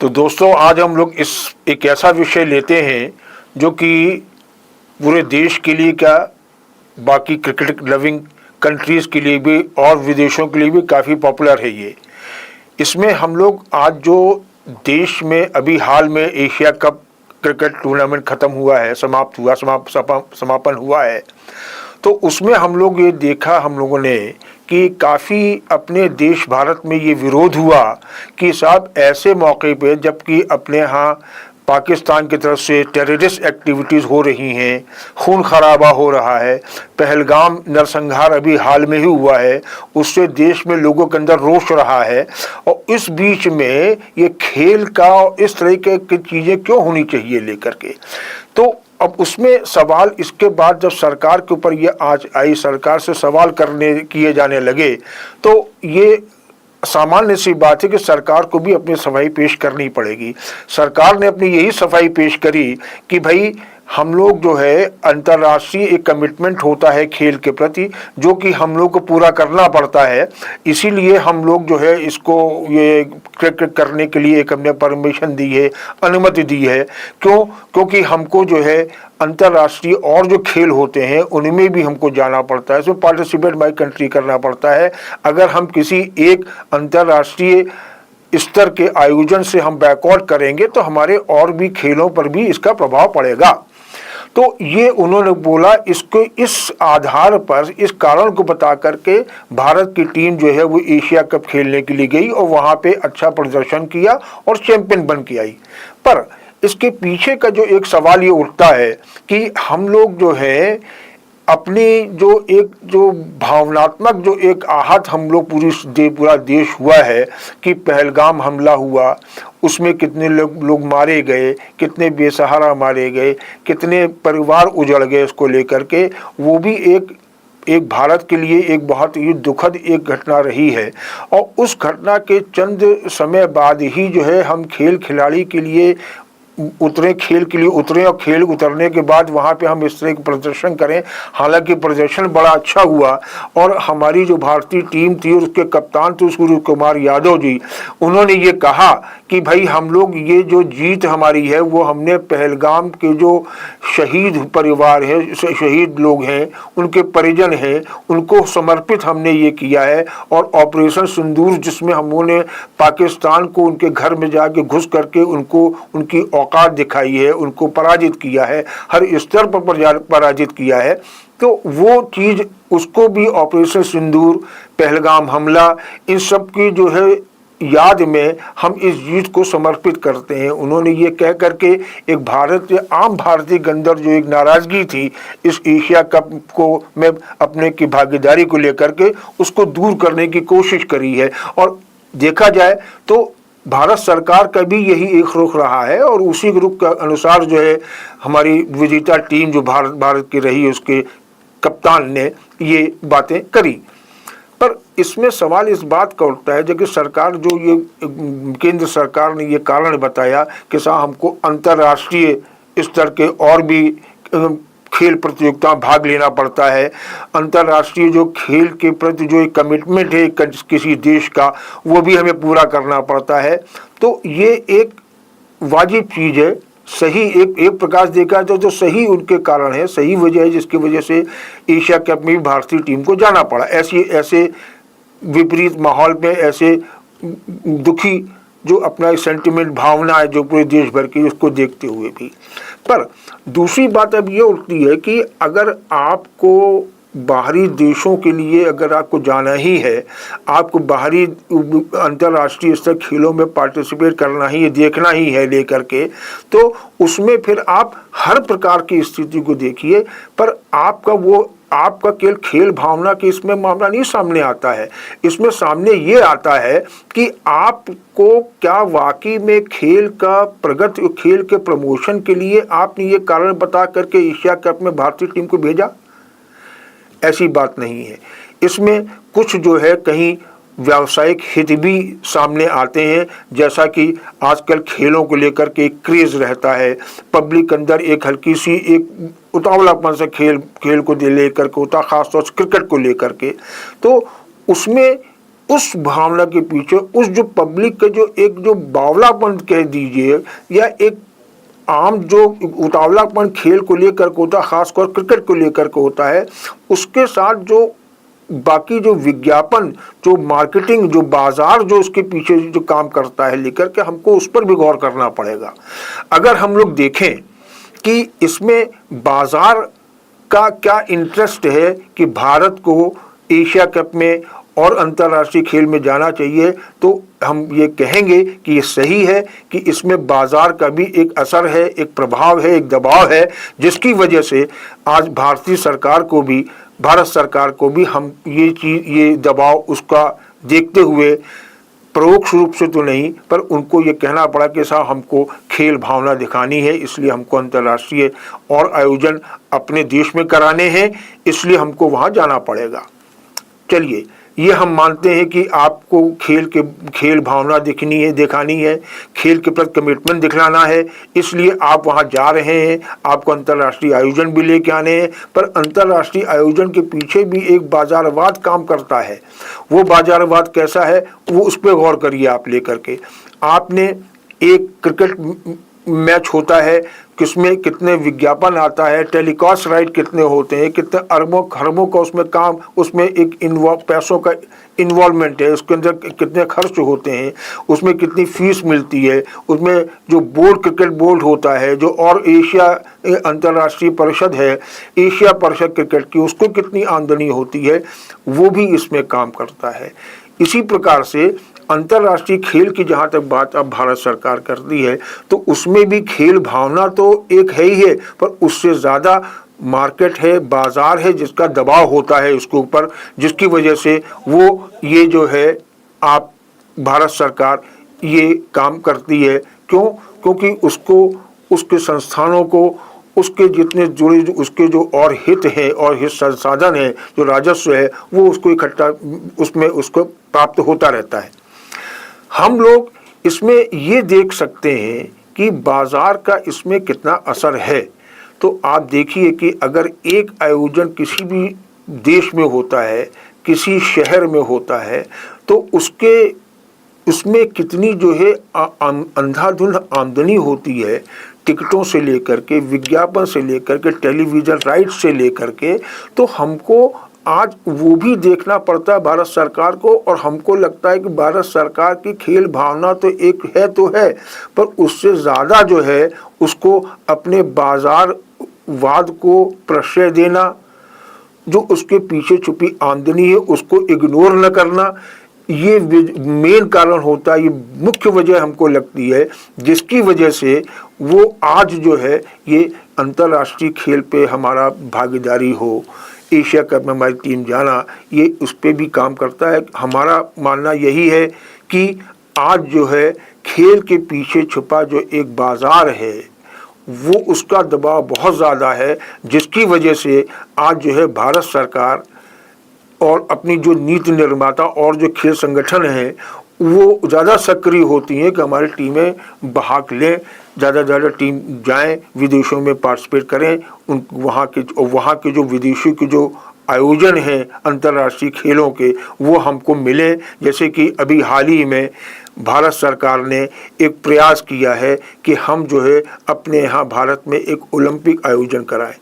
तो दोस्तों, आज हम लोग एक ऐसा विषय लेते हैं जो कि पूरे देश के लिए क्या, बाकी क्रिकेट लविंग कंट्रीज़ के लिए भी और विदेशों के लिए भी काफ़ी पॉपुलर है ये। इसमें हम लोग आज जो देश में अभी हाल में एशिया कप क्रिकेट टूर्नामेंट ख़त्म हुआ है, समापन हुआ है, तो उसमें हम लोग ये देखा हम लोगों ने कि काफ़ी अपने देश भारत में ये विरोध हुआ कि साहब ऐसे मौके पे जबकि अपने यहाँ पाकिस्तान की तरफ से टेररिस्ट एक्टिविटीज़ हो रही हैं, खून खराबा हो रहा है, पहलगाम नरसंहार अभी हाल में ही हुआ है, उससे देश में लोगों के अंदर रोष रहा है, और इस बीच में ये खेल का इस तरीके की चीज़ें क्यों होनी चाहिए लेकर के। तो अब उसमें सवाल इसके बाद जब सरकार के ऊपर ये आज आई, सरकार से सवाल किए जाने लगे, तो ये सामान्य सी बात है कि सरकार को भी अपनी सफाई पेश करनी पड़ेगी। सरकार ने अपनी यही सफाई पेश करी कि भाई हम लोग जो है अंतर्राष्ट्रीय एक कमिटमेंट होता है खेल के प्रति, जो कि हम लोग को पूरा करना पड़ता है। इसीलिए हम लोग जो है इसको ये क्रिकेट करने के लिए एक हमने परमिशन दी है, अनुमति दी है। क्योंकि हमको जो है अंतर्राष्ट्रीय और जो खेल होते हैं उनमें भी हमको जाना पड़ता है, इसमें पार्टिसिपेट बाय कंट्री करना पड़ता है। अगर हम किसी एक अंतर्राष्ट्रीय स्तर के आयोजन से हम बैकआउट करेंगे तो हमारे और भी खेलों पर भी इसका प्रभाव पड़ेगा। तो ये उन्होंने बोला, इसको इस आधार पर इस कारण को बता करके भारत की टीम जो है वो एशिया कप खेलने के लिए गई और वहाँ पे अच्छा प्रदर्शन किया और चैंपियन बन के आई। पर इसके पीछे का जो एक सवाल ये उठता है कि हम लोग जो है अपनी जो भावनात्मक जो एक आहत हम लोग पूरा देश हुआ है कि पहलगाम हमला हुआ, उसमें कितने लोग मारे गए, कितने बेसहारा मारे गए, कितने परिवार उजड़ गए, उसको लेकर के वो भी एक भारत के लिए एक बहुत ही दुखद एक घटना रही है। और उस घटना के चंद समय बाद ही जो है हम खिलाड़ी के लिए खेल के लिए उतरे और खेल उतरने के बाद वहाँ पे हम इस तरह का प्रदर्शन करें। हालांकि प्रदर्शन बड़ा अच्छा हुआ और हमारी जो भारतीय टीम थी और उसके कप्तान थे सूर्य कुमार यादव जी, उन्होंने ये कहा कि भाई हम लोग ये जो जीत हमारी है वो हमने पहलगाम के जो शहीद परिवार है, शहीद लोग हैं, उनके परिजन हैं, उनको समर्पित हमने ये किया है। और ऑपरेशन सिंदूर जिसमें हमने पाकिस्तान को उनके घर में जाके घुस करके उनको उनकी औकात दिखाई है, उनको पराजित किया है, हर स्तर पर पराजित किया है। तो वो चीज़ उसको भी ऑपरेशन सिंदूर, पहलगाम हमला, इन सब की जो है याद में हम इस जीत को समर्पित करते हैं। उन्होंने ये कह करके एक आम भारतीय के अंदर जो एक नाराज़गी थी इस एशिया कप को में अपने की भागीदारी को लेकर के, उसको दूर करने की कोशिश करी है। और देखा जाए तो भारत सरकार का भी यही एक रुख रहा है और उसी रुख के अनुसार जो है हमारी विजेता टीम जो भारत की रही, उसके कप्तान ने ये बातें करी। पर इसमें सवाल इस बात का उठता है जबकि सरकार जो ये केंद्र सरकार ने ये कारण बताया कि साहब हमको अंतर्राष्ट्रीय स्तर के और भी खेल प्रतियोगिता भाग लेना पड़ता है, अंतर्राष्ट्रीय जो खेल के प्रति जो एक कमिटमेंट है किसी देश का वो भी हमें पूरा करना पड़ता है। तो ये एक वाजिब चीज़ है, सही एक प्रकार से देखा जाए तो सही उनके कारण है, सही वजह है जिसकी वजह से एशिया कप में भारतीय टीम को जाना पड़ा। ऐसे विपरीत माहौल में ऐसे दुखी जो अपना एक सेंटिमेंट भावना है जो पूरे देश भर की, उसको देखते हुए भी। पर दूसरी बात अब ये उठती है कि अगर आपको बाहरी देशों के लिए अगर आपको जाना ही है, आपको बाहरी अंतर्राष्ट्रीय स्तर खेलों में पार्टिसिपेट करना ही है, देखना ही है लेकर के, तो उसमें फिर आप हर प्रकार की स्थिति को देखिए। पर आपका केवल खेल भावना के इसमें मामला नहीं सामने आता है, इसमें सामने ये आता है कि आपको क्या वाकई में खेल के प्रमोशन के लिए आपने ये कारण बता करके एशिया कप में भारतीय टीम को भेजा। ऐसी बात नहीं है। इसमें कुछ जो है कहीं व्यावसायिक हित भी सामने आते हैं, जैसा कि आजकल खेलों को लेकर के एक क्रेज़ रहता है, पब्लिक अंदर एक हल्की सी एक उतावलापन से खेल को लेकर के होता, खासतौर से क्रिकेट को लेकर के। तो उसमें उस भावना के पीछे उस जो पब्लिक का जो एक जो बावलापन कह दीजिए या एक आम जो उतावलापन खेल को लेकर के होता है, खासकर क्रिकेट को लेकर के होता है, उसके साथ जो बाकी जो विज्ञापन, जो मार्केटिंग, जो बाजार जो उसके पीछे जो काम करता है लेकर के, हमको उस पर भी गौर करना पड़ेगा। अगर हम लोग देखें कि इसमें बाजार का क्या इंटरेस्ट है कि भारत को एशिया कप में और अंतर्राष्ट्रीय खेल में जाना चाहिए, तो हम ये कहेंगे कि ये सही है कि इसमें बाजार का भी एक असर है, एक प्रभाव है, एक दबाव है, जिसकी वजह से आज भारतीय सरकार को भी, भारत सरकार को भी हम ये दबाव उसका देखते हुए परोक्ष रूप से तो नहीं, पर उनको ये कहना पड़ा कि साहब हमको खेल भावना दिखानी है, इसलिए हमको अंतर्राष्ट्रीय और आयोजन अपने देश में कराने हैं, इसलिए हमको वहाँ जाना पड़ेगा। चलिए, ये हम मानते हैं कि आपको खेल भावना दिखानी है, खेल के प्रति कमिटमेंट दिखलाना है, इसलिए आप वहाँ जा रहे हैं, आपको अंतर्राष्ट्रीय आयोजन भी लेके आने हैं। पर अंतर्राष्ट्रीय आयोजन के पीछे भी एक बाजारवाद काम करता है। वो बाजारवाद कैसा है, वो उस पर गौर करिए आप लेकर के। आपने एक क्रिकेट मैच होता है, किसमें कितने विज्ञापन आता है, टेलीकास्ट राइट कितने होते हैं, कितने अरबों खरबों का उसमें काम, उसमें एक पैसों का इन्वॉल्वमेंट है, उसके अंदर कितने खर्च होते हैं, उसमें कितनी फीस मिलती है, उसमें जो बोर्ड, क्रिकेट बोर्ड होता है जो, और एशिया अंतर्राष्ट्रीय परिषद है, एशिया परिषद क्रिकेट की, उसको कितनी आमदनी होती है, वो भी इसमें काम करता है। इसी प्रकार से अंतर्राष्ट्रीय खेल की जहाँ तक बात अब भारत सरकार करती है, तो उसमें भी खेल भावना तो एक है ही है, पर उससे ज़्यादा मार्केट है, बाजार है, जिसका दबाव होता है उसके ऊपर, जिसकी वजह से वो ये जो है आप भारत सरकार ये काम करती है। क्यों? क्योंकि उसको, उसके संस्थानों को, उसके जितने जुड़े उसके जो और हित हैं और हित संसाधन है, जो राजस्व है, वो उसको इकट्ठा उसमें उसको प्राप्त होता रहता है। हम लोग इसमें ये देख सकते हैं कि बाजार का इसमें कितना असर है। तो आप देखिए कि अगर एक आयोजन किसी भी देश में होता है, किसी शहर में होता है, तो उसमें कितनी जो है अंधाधुंध आमदनी होती है, टिकटों से लेकर के, विज्ञापन से लेकर के, टेलीविज़न राइट्स से लेकर के। तो हमको आज वो भी देखना पड़ता है भारत सरकार को, और हमको लगता है कि भारत सरकार की खेल भावना तो एक है तो है, पर उससे ज़्यादा जो है उसको अपने बाजारवाद को प्रश्रय देना, जो उसके पीछे छुपी आमदनी है उसको इग्नोर न करना, ये मेन कारण होता है, ये मुख्य वजह हमको लगती है, जिसकी वजह से वो आज जो है ये अंतर्राष्ट्रीय खेल पे हमारा भागीदारी हो, एशिया कप में हमारी टीम जाना, ये उस पर भी काम करता है। हमारा मानना यही है कि आज जो है खेल के पीछे छुपा जो एक बाजार है, वो उसका दबाव बहुत ज़्यादा है, जिसकी वजह से आज जो है भारत सरकार और अपनी जो नीति निर्माता और जो खेल संगठन हैं, वो ज़्यादा सक्रिय होती हैं कि हमारी टीमें भाग लें, ज़्यादा से ज़्यादा टीम जाएं, विदेशों में पार्टिसिपेट करें, वहाँ के जो विदेशी के जो आयोजन हैं अंतर्राष्ट्रीय खेलों के, वो हमको मिले। जैसे कि अभी हाल ही में भारत सरकार ने एक प्रयास किया है कि हम जो है अपने यहाँ भारत में एक ओलंपिक आयोजन कराएं।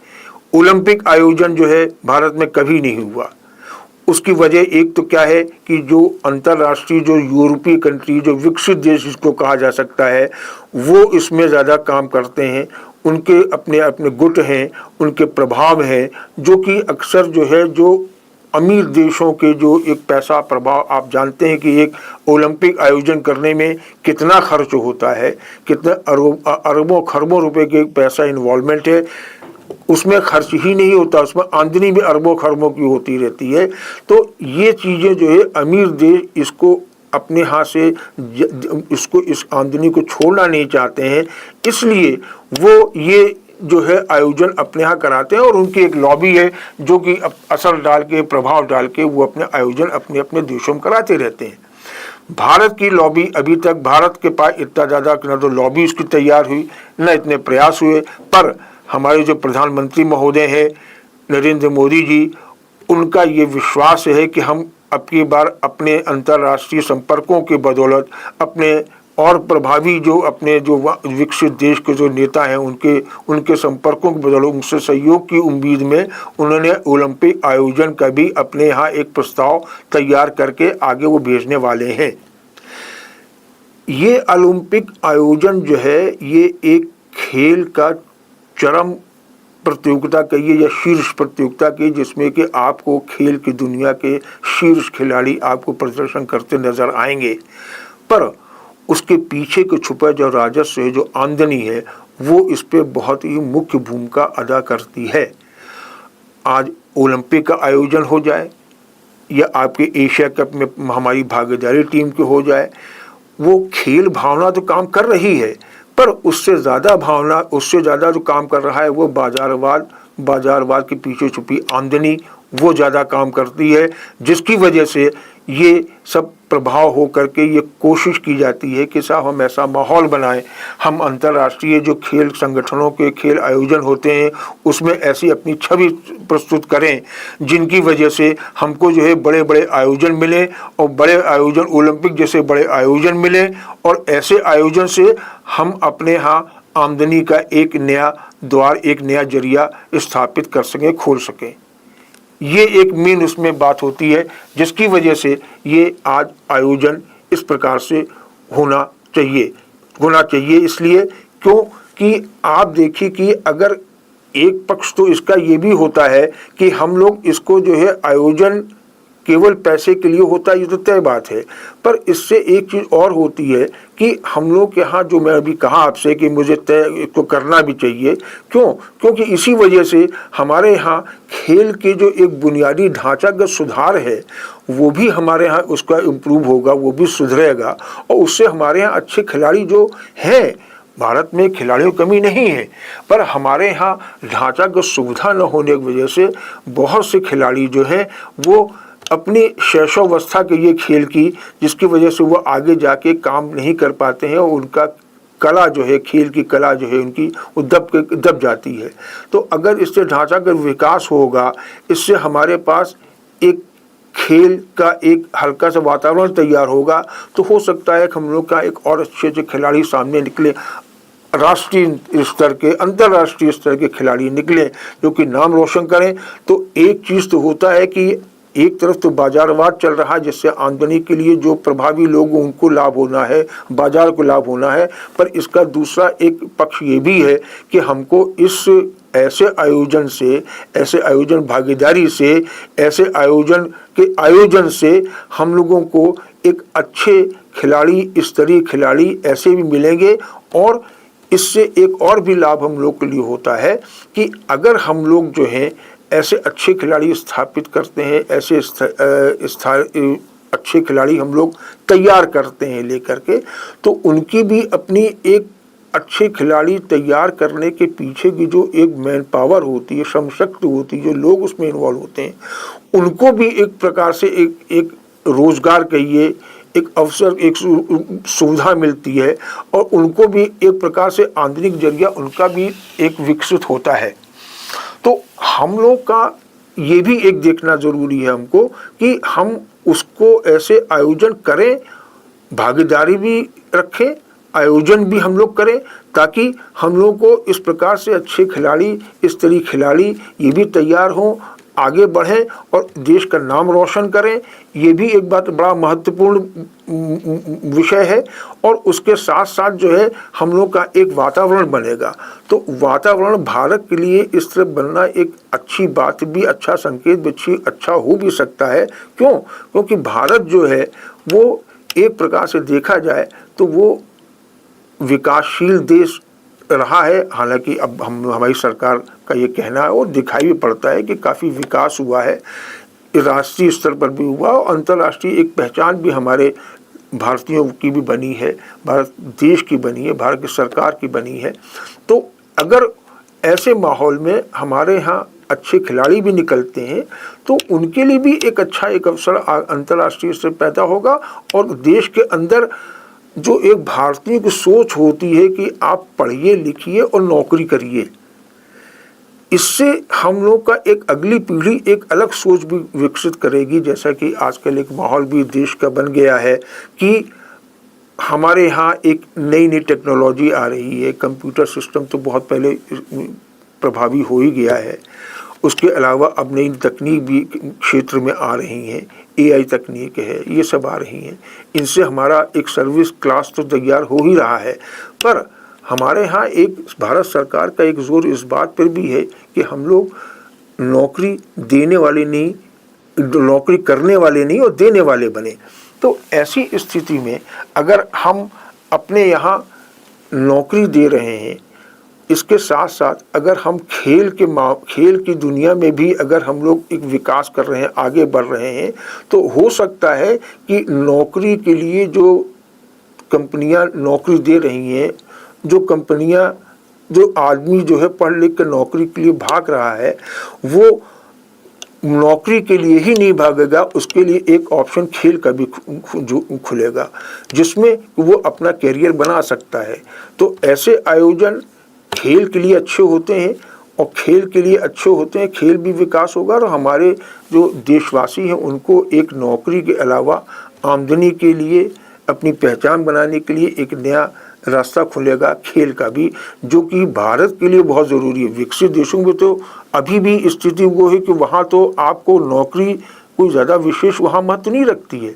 ओलंपिक आयोजन जो है भारत में कभी नहीं हुआ। उसकी वजह एक तो क्या है कि जो अंतर्राष्ट्रीय जो यूरोपीय कंट्री, जो विकसित देश जिसको कहा जा सकता है, वो इसमें ज़्यादा काम करते हैं, उनके अपने अपने गुट हैं, उनके प्रभाव हैं, जो कि अक्सर जो है जो अमीर देशों के जो एक पैसा प्रभाव, आप जानते हैं कि एक ओलंपिक आयोजन करने में कितना खर्च होता है, कितने अरबों खरबों रुपए के पैसा इन्वॉल्वमेंट है, उसमें खर्च ही नहीं होता, उसमें आमदनी भी अरबों खरबों की होती रहती है। तो ये चीज़ें जो है अमीर देश इसको अपने हाथ से इसको इस आमदनी को छोड़ना नहीं चाहते हैं, इसलिए वो ये जो है आयोजन अपने यहाँ कराते हैं, और उनकी एक लॉबी है जो कि असर डाल के, प्रभाव डाल के वो अपने आयोजन अपने अपने देशों में कराते रहते हैं। भारत की लॉबी अभी तक, भारत के पास इतना ज़्यादा न तो लॉबी उसकी तैयार हुई, न इतने प्रयास हुए, पर हमारे जो प्रधानमंत्री महोदय हैं नरेंद्र मोदी जी, उनका ये विश्वास है कि हम अब की बार अपने अंतर्राष्ट्रीय संपर्कों के बदौलत, अपने और प्रभावी जो अपने जो विकसित देश के जो नेता हैं उनके संपर्कों के बदौलत उनसे सहयोग की उम्मीद में उन्होंने ओलंपिक आयोजन का भी अपने यहाँ एक प्रस्ताव तैयार करके आगे वो भेजने वाले हैं। ये ओलंपिक आयोजन जो है ये एक खेल का चरम प्रतियोगिता कहिए या शीर्ष प्रतियोगिता की, जिसमें कि आपको खेल की दुनिया के शीर्ष खिलाड़ी आपको प्रदर्शन करते नजर आएंगे। पर उसके पीछे के छुपा जो राजस्व है, जो आमदनी है, वो इस पे बहुत ही मुख्य भूमिका अदा करती है। आज ओलंपिक का आयोजन हो जाए या आपके एशिया कप में हमारी भागीदारी टीम की हो जाए, वो खेल भावना तो काम कर रही है, पर उससे ज़्यादा भावना, उससे ज़्यादा जो काम कर रहा है वो बाजारवाद के पीछे छुपी आमदनी वो ज़्यादा काम करती है, जिसकी वजह से ये सब प्रभाव हो करके ये कोशिश की जाती है कि साहब हम ऐसा माहौल बनाएं, हम अंतर्राष्ट्रीय जो खेल संगठनों के खेल आयोजन होते हैं उसमें ऐसी अपनी छवि प्रस्तुत करें जिनकी वजह से हमको जो है बड़े बड़े आयोजन मिले और बड़े आयोजन ओलंपिक जैसे बड़े आयोजन मिले, और ऐसे आयोजन से हम अपने यहाँ आमदनी का एक नया द्वार, एक नया जरिया स्थापित कर सकें, खोल सकें। ये एक मेन उसमें बात होती है जिसकी वजह से ये आज आयोजन इस प्रकार से होना चाहिए। इसलिए क्योंकि आप देखिए कि अगर एक पक्ष तो इसका ये भी होता है कि हम लोग इसको जो है आयोजन केवल पैसे के लिए होता है, ये तो तय बात है, पर इससे एक चीज़ और होती है कि हम लोग यहाँ जो मैं अभी कहा आपसे कि मुझे तय इसको करना भी चाहिए। क्योंकि इसी वजह से हमारे यहाँ खेल के जो एक बुनियादी ढांचागत सुधार है वो भी हमारे यहाँ उसका इम्प्रूव होगा, वो भी सुधरेगा, और उससे हमारे यहाँ अच्छे खिलाड़ी जो हैं, भारत में खिलाड़ियों की कमी नहीं है, पर हमारे यहाँ ढांचागत सुविधा न होने की वजह से बहुत से खिलाड़ी जो हैं वो अपनी शैशवावस्था के ये खेल की, जिसकी वजह से वो आगे जाके काम नहीं कर पाते हैं और उनका कला जो है, खेल की कला जो है उनकी वो दब जाती है। तो अगर इससे ढांचागत विकास होगा, इससे हमारे पास एक खेल का एक हल्का सा वातावरण तैयार होगा, तो हो सकता है कि हम लोग का एक और अच्छे खिलाड़ी सामने निकले, राष्ट्रीय स्तर के, अंतर्राष्ट्रीय स्तर के खिलाड़ी निकले जो कि नाम रोशन करें। तो एक चीज़ तो होता है कि एक तरफ तो बाजारवाद चल रहा है जिससे आमदनी के लिए जो प्रभावी लोग उनको लाभ होना है, बाजार को लाभ होना है, पर इसका दूसरा एक पक्ष ये भी है कि हमको इस ऐसे आयोजन से, ऐसे आयोजन भागीदारी से, ऐसे आयोजन से हम लोगों को एक अच्छे खिलाड़ी, स्तरीय खिलाड़ी ऐसे भी मिलेंगे। और इससे एक और भी लाभ हम लोग के लिए होता है कि अगर हम लोग जो हैं ऐसे अच्छे खिलाड़ी स्थापित करते हैं, ऐसे अच्छे खिलाड़ी हम लोग तैयार करते हैं लेकर के, तो उनकी भी अपनी एक अच्छे खिलाड़ी तैयार करने के पीछे की जो एक मैन पावर होती है, श्रम शक्ति होती है, जो लोग उसमें इन्वॉल्व होते हैं, उनको भी एक प्रकार से एक रोजगार कहिए, एक अवसर, एक सुविधा मिलती है, और उनको भी एक प्रकार से आंतरिक जरिया उनका भी एक विकसित होता है। तो हम लोग का ये भी एक देखना जरूरी है हमको कि हम उसको ऐसे आयोजन करें, भागीदारी भी रखें, आयोजन भी हम लोग करें, ताकि हम लोग को इस प्रकार से अच्छे खिलाड़ी, इस तरह खिलाड़ी ये भी तैयार हों, आगे बढ़ें और देश का नाम रोशन करें। ये भी एक बात बड़ा महत्वपूर्ण विषय है। और उसके साथ साथ जो है हम लोग का एक वातावरण बनेगा, तो वातावरण भारत के लिए इस तरह बनना एक अच्छी बात भी, अच्छा संकेत भी, अच्छा हो भी सकता है। क्योंकि भारत जो है वो एक प्रकार से देखा जाए तो वो विकासशील देश रहा है। हालांकि अब हमारी सरकार का ये कहना है और दिखाई भी पड़ता है कि काफ़ी विकास हुआ है, राष्ट्रीय स्तर पर भी हुआ और अंतर्राष्ट्रीय एक पहचान भी हमारे भारतीयों की भी बनी है, भारत देश की बनी है, भारत की सरकार की बनी है। तो अगर ऐसे माहौल में हमारे यहाँ अच्छे खिलाड़ी भी निकलते हैं तो उनके लिए भी एक अच्छा एक अवसर अंतर्राष्ट्रीय स्तर पैदा होगा। और देश के अंदर जो एक भारतीय की सोच होती है कि आप पढ़िए लिखिए और नौकरी करिए, इससे हम लोग का एक अगली पीढ़ी एक अलग सोच भी विकसित करेगी। जैसा कि आजकल एक माहौल भी देश का बन गया है कि हमारे यहाँ एक नई नई टेक्नोलॉजी आ रही है। कंप्यूटर सिस्टम तो बहुत पहले प्रभावी हो ही गया है, उसके अलावा अब नई तकनीक भी क्षेत्र में आ रही हैं, AI तकनीक है, ये सब आ रही हैं। इनसे हमारा एक सर्विस क्लास तो तैयार हो ही रहा है। पर हमारे यहाँ एक भारत सरकार का एक जोर इस बात पर भी है कि हम लोग नौकरी देने वाले नहीं, नौकरी करने वाले नहीं और देने वाले बने। तो ऐसी स्थिति में अगर हम अपने यहाँ नौकरी दे रहे हैं, इसके साथ साथ अगर हम खेल की दुनिया में भी अगर हम लोग एक विकास कर रहे हैं, आगे बढ़ रहे हैं, तो हो सकता है कि नौकरी के लिए जो कंपनियां नौकरी दे रही हैं, जो आदमी जो है पढ़ लिख कर नौकरी के लिए भाग रहा है, वो नौकरी के लिए ही नहीं भागेगा, उसके लिए एक ऑप्शन खेल का भी खुलेगा जिसमें वो अपना करियर बना सकता है। तो ऐसे आयोजन खेल के लिए अच्छे होते हैं और खेल के लिए अच्छे होते हैं, खेल भी विकास होगा और हमारे जो देशवासी हैं उनको एक नौकरी के अलावा आमदनी के लिए, अपनी पहचान बनाने के लिए एक नया रास्ता खुलेगा खेल का भी, जो कि भारत के लिए बहुत ज़रूरी है। विकसित देशों में तो अभी भी स्थिति वो है कि वहाँ तो आपको नौकरी कोई ज़्यादा विशेष वहाँ महत्व नहीं रखती है।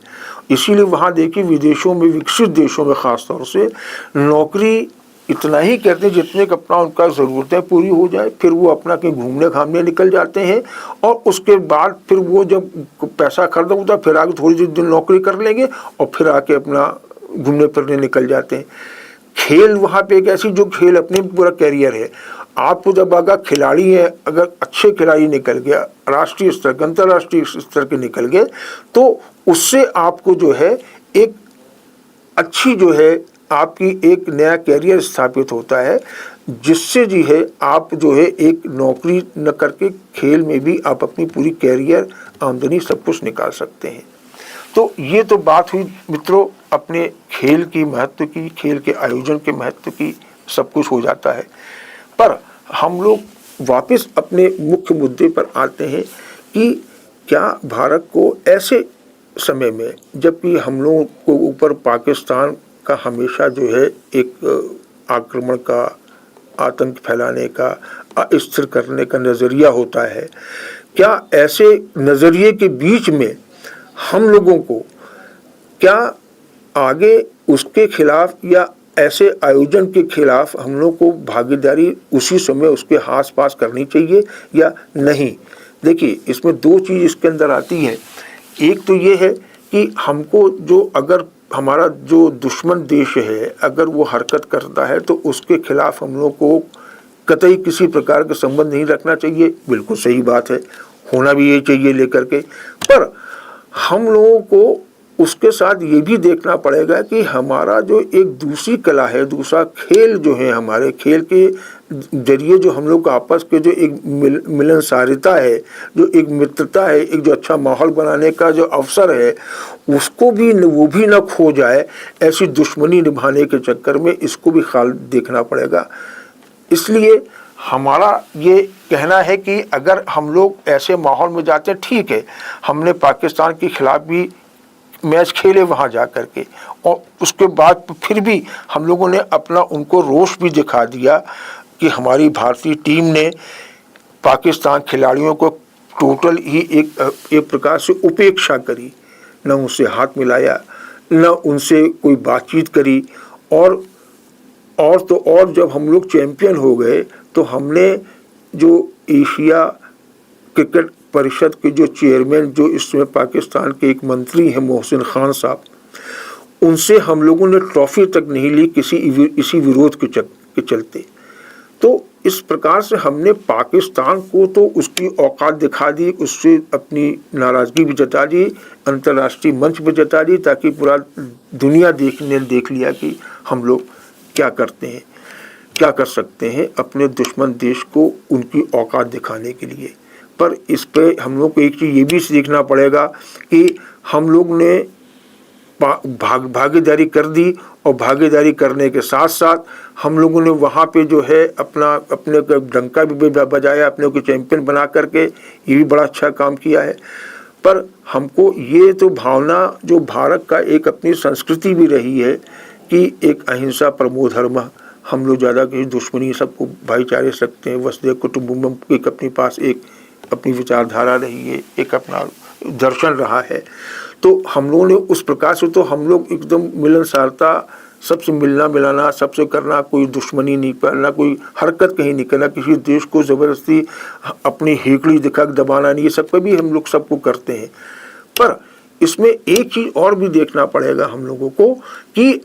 इसीलिए वहाँ देखिए विदेशों में, विकसित देशों में ख़ास तौर से नौकरी इतना ही कहते हैं जितने का अपना उनका ज़रूरतें पूरी हो जाए, फिर वो अपना कहीं घूमने घामने निकल जाते हैं और उसके बाद फिर वो जब पैसा खर्च होता है फिर आगे थोड़ी दिन नौकरी कर लेंगे और फिर आके अपना घूमने फिरने निकल जाते हैं। खेल वहाँ पे एक ऐसी जो खेल अपने पूरा कैरियर है। आपको जब अगर खिलाड़ी हैं, अगर अच्छे खिलाड़ी निकल गया, राष्ट्रीय स्तर के अंतर्राष्ट्रीय स्तर के निकल गए, तो उससे आपको जो है एक अच्छी जो है आपकी एक नया कैरियर स्थापित होता है, जिससे जी है आप जो है एक नौकरी न करके खेल में भी आप अपनी पूरी कैरियर, आमदनी सब कुछ निकाल सकते हैं। तो ये तो बात हुई मित्रों अपने खेल की महत्व की, खेल के आयोजन के महत्व की, सब कुछ हो जाता है। पर हम लोग वापस अपने मुख्य मुद्दे पर आते हैं कि क्या भारत को ऐसे समय में, जबकि हम लोगों को ऊपर पाकिस्तान का हमेशा जो है एक आक्रमण का, आतंक फैलाने का, अस्थिर करने का नज़रिया होता है, क्या ऐसे नज़रिए के बीच में हम लोगों को क्या आगे उसके खिलाफ या ऐसे आयोजन के खिलाफ हम लोग को भागीदारी उसी समय उसके आस पास करनी चाहिए या नहीं? देखिए इसमें दो चीज़ इसके अंदर आती है। एक तो ये है कि हमको जो अगर हमारा जो दुश्मन देश है अगर वो हरकत करता है तो उसके खिलाफ हम लोग को कतई किसी प्रकार का संबंध नहीं रखना चाहिए। बिल्कुल सही बात है, होना भी ये चाहिए लेकर के। पर हम लोगों को उसके साथ ये भी देखना पड़ेगा कि हमारा जो एक दूसरी कला है, दूसरा खेल जो है, हमारे खेल के जरिए जो हम लोग आपस के जो एक मिलनसारिता है, जो एक मित्रता है, एक जो अच्छा माहौल बनाने का जो अवसर है, उसको भी वो भी न खो जाए ऐसी दुश्मनी निभाने के चक्कर में, इसको भी ख्याल देखना पड़ेगा। इसलिए हमारा ये कहना है कि अगर हम लोग ऐसे माहौल में जाते हैं, ठीक है, हमने पाकिस्तान के खिलाफ भी मैच खेले वहाँ जा कर के, और उसके बाद फिर भी हम लोगों ने अपना उनको रोष भी दिखा दिया कि हमारी भारतीय टीम ने पाकिस्तान खिलाड़ियों को टोटल ही एक प्रकार से उपेक्षा करी, न उनसे हाथ मिलाया, न उनसे कोई बातचीत करी। और तो और जब हम लोग चैंपियन हो गए तो हमने जो एशिया क्रिकेट परिषद के जो चेयरमैन, जो इसमें पाकिस्तान के एक मंत्री हैं मोहसिन खान साहब, उनसे हम लोगों ने ट्रॉफी तक नहीं ली इसी विरोध के चलते। तो इस प्रकार से हमने पाकिस्तान को तो उसकी औकात दिखा दी, उससे अपनी नाराज़गी भी जता दी, अंतर्राष्ट्रीय मंच पर जता दी, ताकि पूरा दुनिया देख लिया कि हम लोग क्या करते हैं, क्या कर सकते हैं अपने दुश्मन देश को उनकी औकात दिखाने के लिए। पर इस पे हम लोग को एक चीज़ ये भी सीखना पड़ेगा कि हम लोग ने भागीदारी कर दी, और भागीदारी करने के साथ साथ हम लोगों ने वहाँ पे जो है अपने को डंका भी बजाया, अपने को चैंपियन बना करके, ये भी बड़ा अच्छा काम किया है। पर हमको ये तो भावना जो भारत का एक अपनी संस्कृति भी रही है कि एक अहिंसा परमो धर्म, हम लोग ज़्यादा किसी दुश्मनी, सबको भाईचारे से रखते हैं, वसुधैव कुटुंबकम, एक अपने पास एक अपनी विचारधारा रही है, एक अपना दर्शन रहा है। तो हम लोगों ने उस प्रकार से, तो हम लोग एकदम मिलनसारता, सबसे मिलना मिलाना, सबसे करना, कोई दुश्मनी नहीं करना, कोई हरकत कहीं नहीं करना, किसी देश को ज़बरदस्ती अपनी हेकड़ी दिखा दबाना नहीं, ये सब पे भी हम लोग सबको करते हैं। पर इसमें एक चीज़ और भी देखना पड़ेगा हम लोगों को कि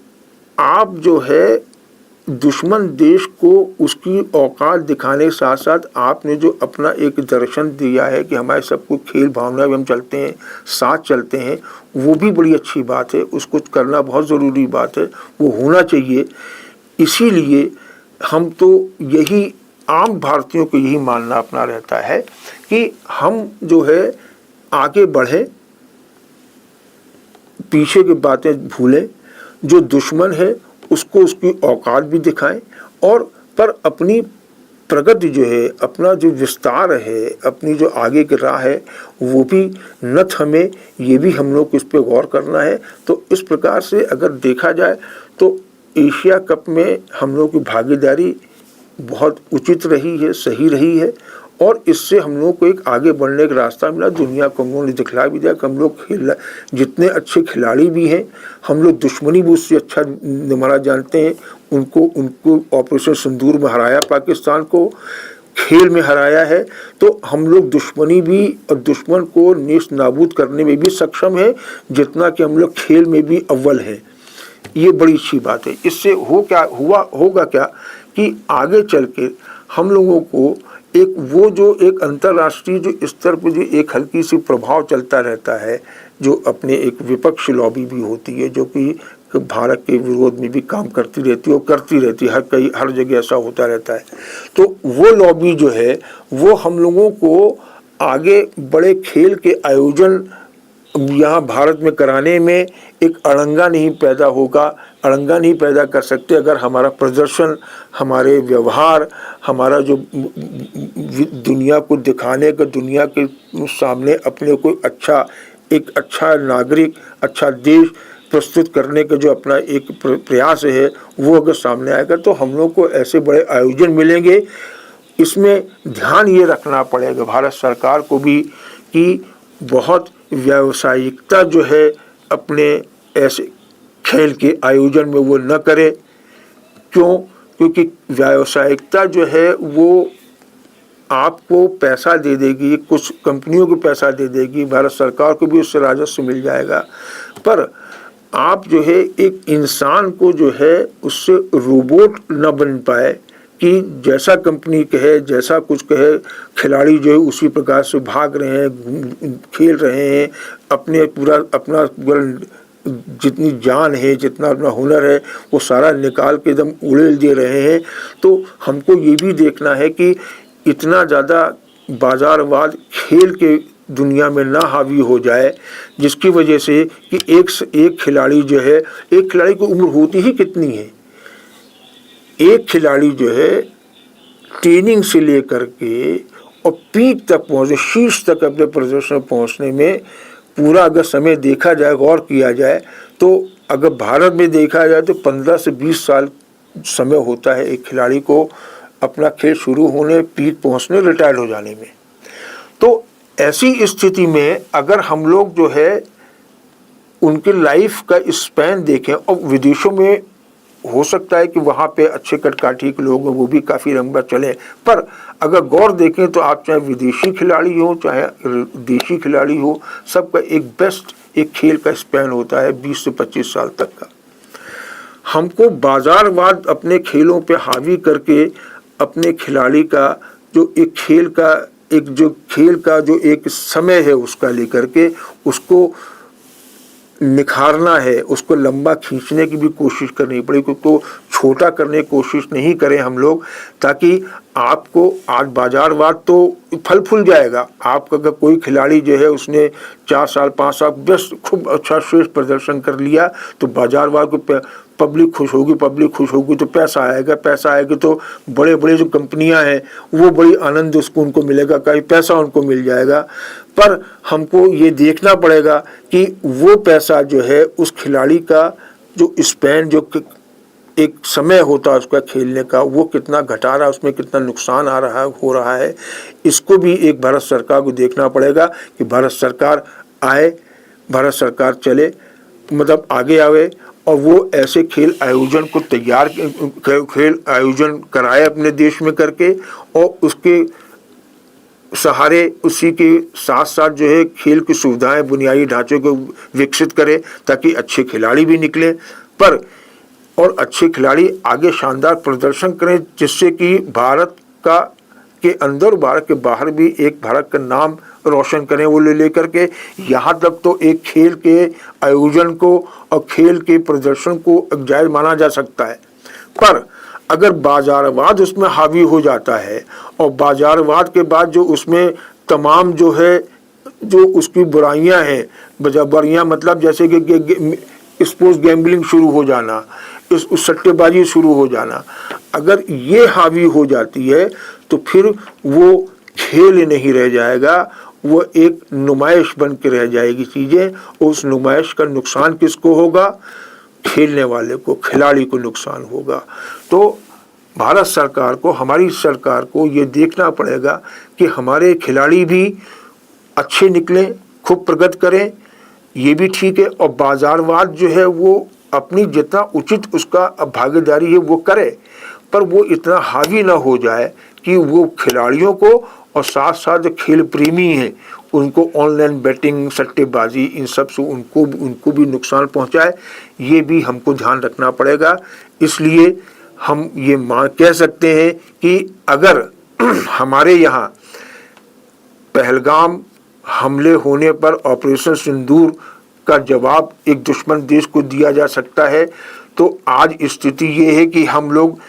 आप जो है दुश्मन देश को उसकी औकात दिखाने के साथ साथ आपने जो अपना एक दर्शन दिया है कि हमारे सबको खेल भावना में हम चलते हैं, साथ चलते हैं, वो भी बड़ी अच्छी बात है, उसको करना बहुत ज़रूरी बात है, वो होना चाहिए। इसीलिए हम तो यही आम भारतीयों को यही मानना अपना रहता है कि हम जो है आगे बढ़ें, पीछे की बातें भूलें, जो दुश्मन है उसको उसकी औकात भी दिखाएं, और पर अपनी प्रगति जो है, अपना जो विस्तार है, अपनी जो आगे की राह है, वो भी न थमे, ये भी हम लोग इस पे गौर करना है। तो इस प्रकार से अगर देखा जाए तो एशिया कप में हम लोग की भागीदारी बहुत उचित रही है, सही रही है, और इससे हम लोग को एक आगे बढ़ने का रास्ता मिला। दुनिया को हम लोगों ने दिखला भी दिया कि हम लोग जितने अच्छे खिलाड़ी भी हैं, हम लोग दुश्मनी भी उससे अच्छा हमारा जानते हैं। उनको ऑपरेशन सिंदूर में हराया, पाकिस्तान को खेल में हराया है, तो हम लोग दुश्मनी भी और दुश्मन को नेस्त नाबूद करने में भी सक्षम है, जितना कि हम लोग खेल में भी अव्वल हैं। ये बड़ी अच्छी बात है। इससे होगा क्या कि आगे चल के हम लोगों को एक वो जो एक अंतर्राष्ट्रीय जो स्तर पर जो एक हल्की सी प्रभाव चलता रहता है, जो अपने एक विपक्ष लॉबी भी होती है, जो कि भारत के विरोध में भी काम करती रहती है और करती रहती है, हर जगह ऐसा होता रहता है। तो वो लॉबी जो है वो हम लोगों को आगे बड़े खेल के आयोजन यहाँ भारत में कराने में एक अड़ंगा नहीं पैदा होगा, अड़ंगा नहीं पैदा कर सकते अगर हमारा प्रदर्शन, हमारे व्यवहार, हमारा जो दुनिया को दिखाने का, दुनिया के सामने अपने को एक अच्छा नागरिक, अच्छा देश प्रस्तुत करने का जो अपना एक प्रयास है, वो अगर सामने आएगा तो हम लोग को ऐसे बड़े आयोजन मिलेंगे। इसमें ध्यान ये रखना पड़ेगा भारत सरकार को भी कि बहुत व्यावसायिकता जो है अपने ऐसे खेल के आयोजन में वो न करे। क्यों? क्योंकि व्यावसायिकता जो है वो आपको पैसा दे देगी, कुछ कंपनियों को पैसा दे देगी, भारत सरकार को भी उससे राजस्व मिल जाएगा, पर आप जो है एक इंसान को जो है उससे रोबोट न बन पाए कि जैसा कंपनी कहे, जैसा कुछ कहे, खिलाड़ी जो है उसी प्रकार से भाग रहे हैं, खेल रहे हैं, अपना जितनी जान है, जितना अपना हुनर है, वो सारा निकाल के एकदम उड़ेल दे रहे हैं। तो हमको ये भी देखना है कि इतना ज़्यादा बाजारवाद खेल के दुनिया में ना हावी हो जाए, जिसकी वजह से कि एक खिलाड़ी जो है, एक खिलाड़ी की उम्र होती ही कितनी है, एक खिलाड़ी जो है ट्रेनिंग से लेकर के और पीक तक पहुँचे, शीर्ष तक अपने प्रदर्शन पहुँचने में पूरा अगर समय देखा जाए, गौर किया जाए, तो अगर भारत में देखा जाए तो 15 से 20 साल समय होता है एक खिलाड़ी को अपना खेल शुरू होने, पीक पहुँचने, रिटायर्ड हो जाने में। तो ऐसी स्थिति में अगर हम लोग जो है उनके लाइफ का स्पैन देखें, और विदेशों में हो सकता है कि वहाँ पे अच्छे कटकाठी के लोग हैं, वो भी काफ़ी लंबा चले, पर अगर गौर देखें तो आप चाहे विदेशी खिलाड़ी हो चाहे देशी खिलाड़ी हो, सबका एक बेस्ट एक खेल का स्पैन होता है 20 से 25 साल तक का। हमको बाजारवाद अपने खेलों पे हावी करके अपने खिलाड़ी का जो एक खेल का जो एक समय है उसका लेकर के उसको निखारना है, उसको लंबा खींचने की भी कोशिश करनी पड़ेगी, तो छोटा करने की कोशिश नहीं करें हम लोग, ताकि आपको आज बाजारवाद तो फल फूल जाएगा। आपका अगर कोई खिलाड़ी जो है उसने 4 साल 5 साल बस खूब अच्छा श्रेष्ठ प्रदर्शन कर लिया तो बाजारवाद को पब्लिक खुश होगी, पब्लिक खुश होगी तो पैसा आएगा, पैसा आएगा तो बड़े बड़े जो कंपनियां हैं वो बड़ी आनंद उसको उनको मिलेगा, कहीं पैसा उनको मिल जाएगा। पर हमको ये देखना पड़ेगा कि वो पैसा जो है उस खिलाड़ी का जो स्पेन जो एक समय होता है उसका खेलने का वो कितना घटा रहा है, उसमें कितना नुकसान आ रहा है हो रहा है। इसको भी एक भारत सरकार को देखना पड़ेगा कि भारत सरकार आए, भारत सरकार चले, मतलब आगे आवे और वो ऐसे खेल आयोजन को तैयार खेल आयोजन कराए अपने देश में करके और उसके सहारे उसी के साथ साथ जो है खेल की सुविधाएं बुनियादी ढांचे को विकसित करे ताकि अच्छे खिलाड़ी भी निकले पर और अच्छे खिलाड़ी आगे शानदार प्रदर्शन करें जिससे कि भारत का के अंदर भारत के बाहर भी एक भारत का नाम रोशन करें वो लेकर के। यहाँ तक तो एक खेल के आयोजन को और खेल के प्रदर्शन को जायज़ माना जा सकता है पर अगर बाजारवाद उसमें हावी हो जाता है और बाजारवाद के बाद जो उसमें तमाम जो है जो उसकी बुराइयां हैं, बुराइयां मतलब जैसे कि स्पोर्ट्स गैम्बलिंग शुरू हो जाना, उस सट्टेबाजी शुरू हो जाना, अगर ये हावी हो जाती है तो फिर वो खेल नहीं रह जाएगा, वो एक नुमाइश बन के रह जाएगी चीज़ें। उस नुमाइश का नुकसान किसको होगा? खेलने वाले को, खिलाड़ी को नुकसान होगा। तो भारत सरकार को, हमारी सरकार को ये देखना पड़ेगा कि हमारे खिलाड़ी भी अच्छे निकलें, खूब प्रगति करें, ये भी ठीक है और बाजारवाद जो है वो अपनी जितना उचित उसका भागीदारी है वो करे पर वो इतना हावी ना हो जाए कि वो खिलाड़ियों को और साथ साथ जो खेल प्रेमी हैं उनको ऑनलाइन बेटिंग सट्टेबाजी इन सब से उनको भी नुकसान पहुंचाए। ये भी हमको ध्यान रखना पड़ेगा। इसलिए हम ये कह सकते हैं कि अगर हमारे यहाँ पहलगाम हमले होने पर ऑपरेशन सिंदूर का जवाब एक दुश्मन देश को दिया जा सकता है तो आज स्थिति ये है कि हम लोग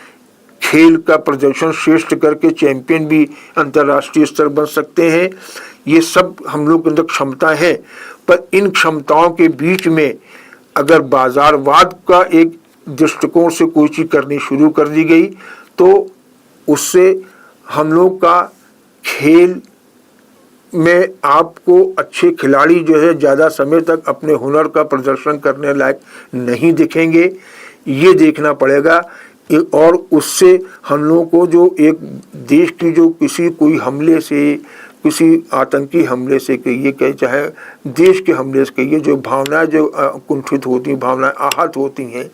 खेल का प्रदर्शन श्रेष्ठ करके चैंपियन भी अंतर्राष्ट्रीय स्तर बन सकते हैं। ये सब हम लोग के अंदर क्षमता है पर इन क्षमताओं के बीच में अगर बाजारवाद का एक दृष्टिकोण से कोई चीज़ करनी शुरू कर दी गई तो उससे हम लोग का खेल में आपको अच्छे खिलाड़ी जो है ज़्यादा समय तक अपने हुनर का प्रदर्शन करने लायक नहीं दिखेंगे। ये देखना पड़ेगा और उससे हम लोगों को जो एक देश की जो किसी कोई हमले से, किसी आतंकी हमले से कहिए, कहे चाहे देश के हमले से कहिए, जो भावनाएं जो कुंठित होती हैं, भावनाएं आहत होती हैं,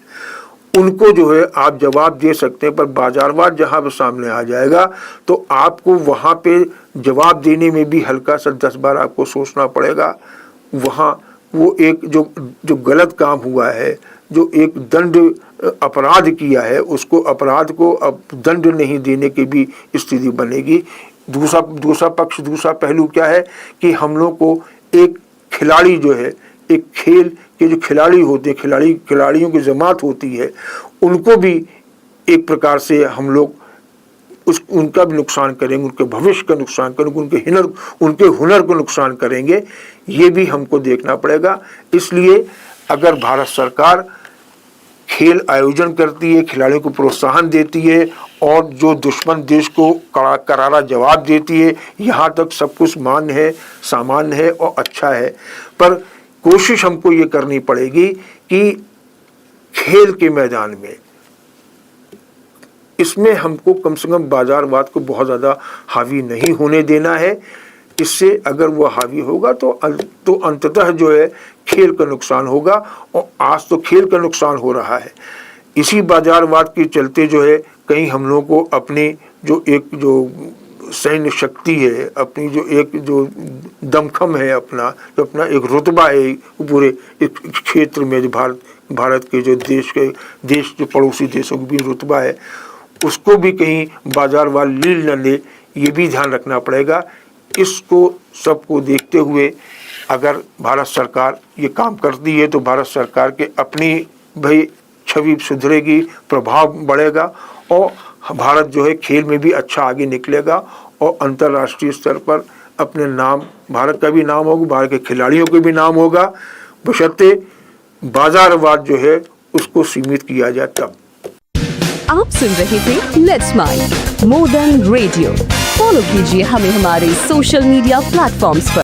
उनको जो है आप जवाब दे सकते हैं। पर बाजारवाद जहाँ पर सामने आ जाएगा तो आपको वहाँ पे जवाब देने में भी हल्का सा 10 बार आपको सोचना पड़ेगा। वहाँ वो एक जो गलत काम हुआ है, जो एक दंड अपराध किया है, उसको अपराध को अब दंड नहीं देने की भी स्थिति बनेगी। दूसरा पक्ष, दूसरा पहलू क्या है कि हम लोग को एक खिलाड़ी जो है, एक खेल के जो खिलाड़ी होते हैं, खिलाड़ियों की जमात होती है, उनको भी एक प्रकार से हम लोग उनका भी नुकसान करेंगे, उनके भविष्य का नुकसान करेंगे, उनके हुनर को नुकसान करेंगे। ये भी हमको देखना पड़ेगा। इसलिए अगर भारत सरकार खेल आयोजन करती है, खिलाड़ियों को प्रोत्साहन देती है और जो दुश्मन देश को करारा जवाब देती है, यहाँ तक सब कुछ मान्य है, सामान्य है और अच्छा है। पर कोशिश हमको ये करनी पड़ेगी कि खेल के मैदान में इसमें हमको कम से कम बाजारवाद को बहुत ज़्यादा हावी नहीं होने देना है। इससे अगर वो हावी होगा तो अंततः जो है खेल का नुकसान होगा और आज तो खेल का नुकसान हो रहा है। इसी बाजारवाद के चलते जो है कहीं हम लोगों को अपनी जो सैन्य शक्ति है, अपनी जो दमखम है, जो अपना एक रुतबा है पूरे एक क्षेत्र में, जो भारत के जो देश जो पड़ोसी देशों की भी रुतबा है, उसको भी कहीं बाजारवाद लील न ले, ये भी ध्यान रखना पड़ेगा। इसको सबको देखते हुए अगर भारत सरकार ये काम करती है तो भारत सरकार के अपनी भाई छवि सुधरेगी, प्रभाव बढ़ेगा और भारत जो है खेल में भी अच्छा आगे निकलेगा और अंतर्राष्ट्रीय स्तर पर अपने नाम, भारत का भी नाम होगा, भारत के खिलाड़ियों के भी नाम होगा, बशर्ते बाजारवाद जो है उसको सीमित किया जाए तब। आप सुन रहे थे let's mind more than radio. Follow कीजिए हमें हमारे सोशल मीडिया प्लेटफॉर्म्स पर।